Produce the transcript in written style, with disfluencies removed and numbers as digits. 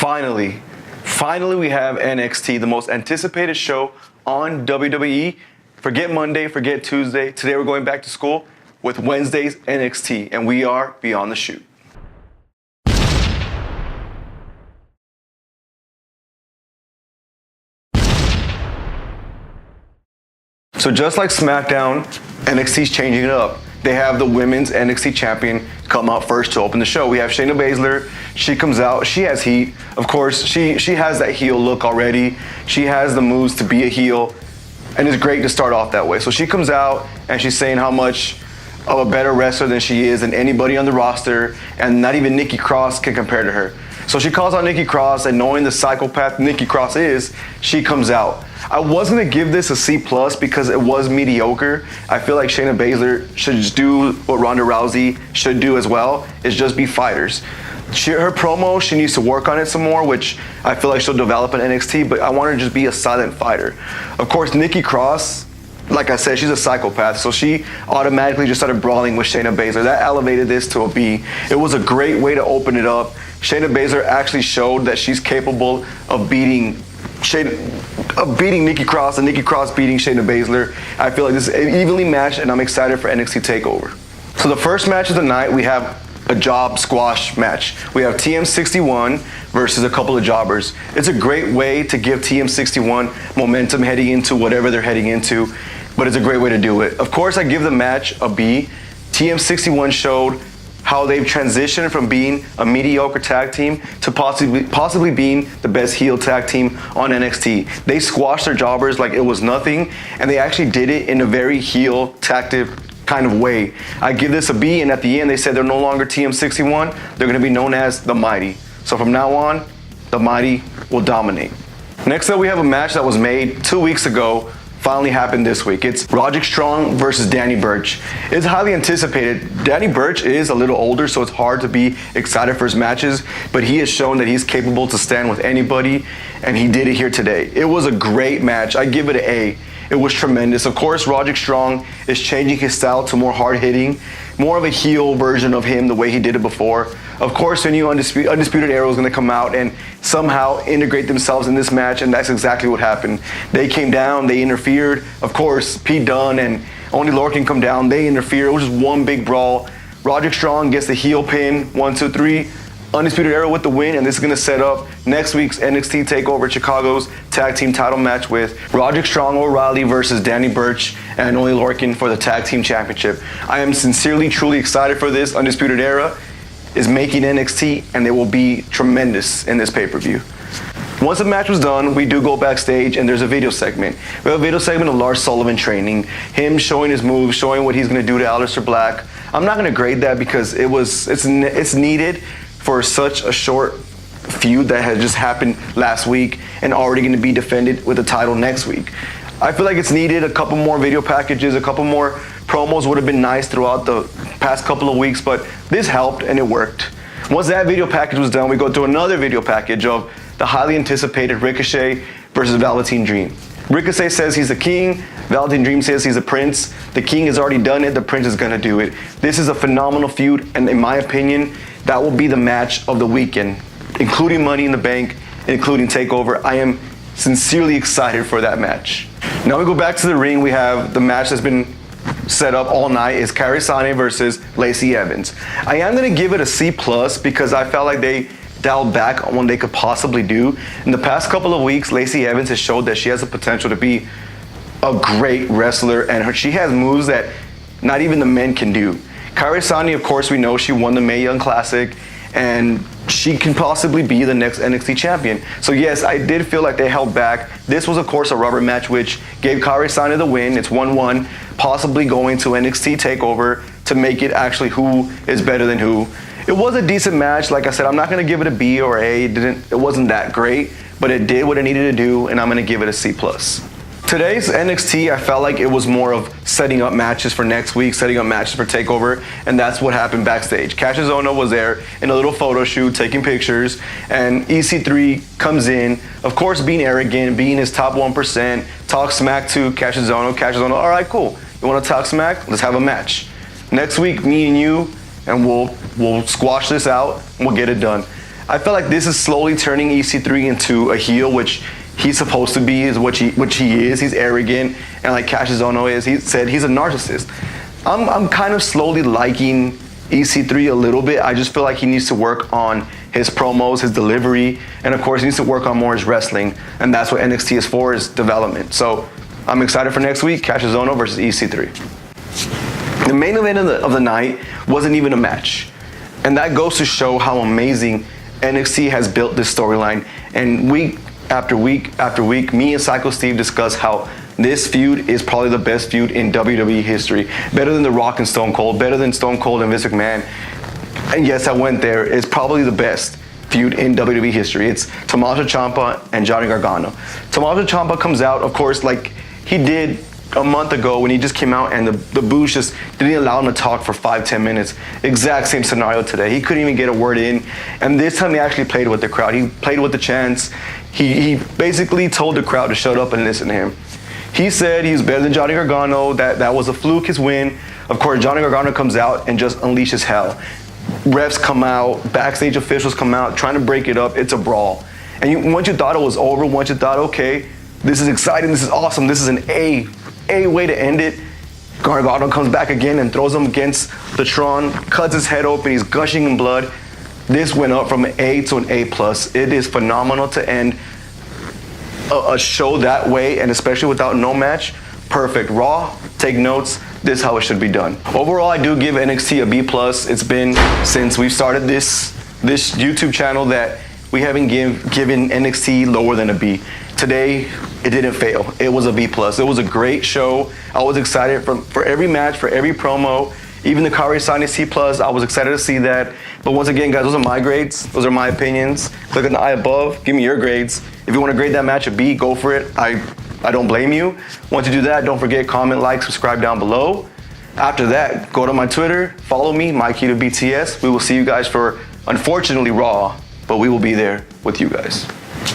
Finally we have NXT, the most anticipated show on WWE. Forget Monday, forget Tuesday. Today we're going back to school with Wednesday's NXT, and we are beyond the shoot. So just like SmackDown, NXT's changing it up. They have the women's NXT champion come out first to open the show. We have Shayna Baszler. She comes out. She has heat. Of course, she has that heel look already. She has the moves to be a heel, and it's great to start off that way. So she comes out, and she's saying how much of a better wrestler than she is than anybody on the roster, and not even Nikki Cross can compare to her. So she calls out Nikki Cross, and knowing the psychopath Nikki Cross is, she comes out. I was going to give this a C+ because it was mediocre. I feel like Shayna Baszler should just do what Ronda Rousey should do as well, is just be fighters. Her promo, she needs to work on it some more, which I feel like she'll develop in NXT, but I want her to just be a silent fighter. Of course, Nikki Cross, like I said, she's a psychopath, so she automatically just started brawling with Shayna Baszler. That elevated this to a B. It was a great way to open it up. Shayna Baszler actually showed that she's capable of beating Nikki Cross, and Nikki Cross beating Shayna Baszler. I feel like this is evenly matched, and I'm excited for NXT TakeOver. So the first match of the night, we have a job squash match. We have TM61 versus a couple of jobbers. It's a great way to give TM61 momentum heading into whatever they're heading into, but it's a great way to do it. Of course, I give the match a B. TM61 showed how they've transitioned from being a mediocre tag team to possibly being the best heel tag team on NXT. They squashed their jobbers like it was nothing, and they actually did it in a very heel tactic kind of way. I give this a B, and at the end they said they're no longer TM61, they're going to be known as the Mighty. So from now on, the Mighty will dominate. Next up, we have a match that was made 2 weeks ago, finally happened this week. It's Roderick Strong versus Danny Burch. It's highly anticipated. Danny Burch is a little older, so it's hard to be excited for his matches, but he has shown that he's capable to stand with anybody, and he did it here today. It was a great match. I give it an A. It was tremendous. Of course, Roderick Strong is changing his style to more hard-hitting, more of a heel version of him the way he did it before. Of course, the new Undisputed Era is going to come out and somehow integrate themselves in this match, and that's exactly what happened. They came down, they interfered. Of course, Pete Dunne and Oney Lorcan come down, they interfere. It was just one big brawl. Roderick Strong gets the heel pin, 1, 2, 3. Undisputed Era with the win, and this is going to set up next week's NXT TakeOver Chicago's tag team title match with Roderick Strong O'Reilly versus Danny Burch and Oney Lorcan for the tag team championship. I am sincerely, truly excited for this. Undisputed Era is making NXT, and they will be tremendous in this pay-per-view. Once the match was done, we do go backstage, and there's a video segment. We have a video segment of Lars Sullivan training, him showing his moves, showing what he's going to do to Aleister Black. I'm not going to grade that because it's needed for such a short feud that had just happened last week and already going to be defended with the title next week. I feel like it's needed. A couple more video packages, a couple more promos would have been nice throughout the past couple of weeks, but this helped and it worked. Once that video package was done, we go to another video package of the highly anticipated Ricochet versus Velveteen Dream. Ricochet says he's the king, Velveteen Dream says he's a prince. The king has already done it, the prince is going to do it. This is a phenomenal feud, and in my opinion, that will be the match of the weekend, including Money in the Bank, including TakeOver. I am sincerely excited for that match. Now we go back to the ring. We have the match that's been set up all night is Kairi Sane versus Lacey Evans. I am going to give it a C+ because I felt like they dialed back on what they could possibly do. In the past couple of weeks, Lacey Evans has showed that she has the potential to be a great wrestler, and she has moves that not even the men can do. Kairi Sane, of course, we know she won the Mae Young Classic, and she can possibly be the next NXT champion. So yes, I did feel like they held back. This was, of course, a rubber match, which gave Kairi Sane the win. It's 1-1, possibly going to NXT TakeOver to make it actually who is better than who. It was a decent match. Like I said, I'm not going to give it a B or A. It wasn't that great, but it did what it needed to do, and I'm going to give it a C+. Today's NXT, I felt like it was more of setting up matches for next week, setting up matches for TakeOver, and that's what happened backstage. Cassius Ohno was there in a little photo shoot, taking pictures, and EC3 comes in, of course being arrogant, being his top 1%, talks smack to Cassius Ohno. Cassius Ohno, all right, cool. You want to talk smack? Let's have a match. Next week, me and you, and we'll squash this out, and we'll get it done. I feel like this is slowly turning EC3 into a heel, which he's supposed to be, is which he is. He's arrogant, and like Cassius Ohno is, he said he's a narcissist. I'm kind of slowly liking EC3 a little bit. I just feel like he needs to work on his promos, his delivery, and of course he needs to work on more his wrestling, and that's what NXT is for, is development. So I'm excited for next week, Cassius Ohno versus EC3. The main event of the night wasn't even a match, and that goes to show how amazing NXT has built this storyline. And week after week after week, me and Psycho Steve discuss how this feud is probably the best feud in WWE history. Better than The Rock and Stone Cold, better than Stone Cold and Vince McMahon. And yes, I went there. It's probably the best feud in WWE history. It's Tommaso Ciampa and Johnny Gargano. Tommaso Ciampa comes out, of course, like he did a month ago when he just came out and the booze just didn't allow him to talk for 5-10 minutes. Exact same scenario today. He couldn't even get a word in. And this time he actually played with the crowd. He played with the chants. He basically told the crowd to shut up and listen to him. He said he's better than Johnny Gargano, that was a fluke, his win. Of course, Johnny Gargano comes out and just unleashes hell. Refs come out, backstage officials come out, trying to break it up. It's a brawl. And once you thought it was over, once you thought, okay, this is exciting, this is awesome, this is an A way to end it, Gargano comes back again and throws him against the Tron, cuts his head open, he's gushing in blood. This went up from an A to an A+. It is phenomenal to end a show that way, and especially without no match. Perfect. Raw, take notes. This is how it should be done. Overall, I do give NXT a B+. It's been since we've started this YouTube channel that we haven't given NXT lower than a B. Today, it didn't fail. It was a B+. It was a great show. I was excited for every match, for every promo. Even the Kairi Sane C+, I was excited to see that. But once again, guys, those are my grades. Those are my opinions. Click on the eye above. Give me your grades. If you want to grade that match a B, go for it. I don't blame you. Once you do that, don't forget, comment, like, subscribe down below. After that, go to my Twitter, follow me, Mike Hiru BTS. We will see you guys for, unfortunately, Raw, but we will be there with you guys.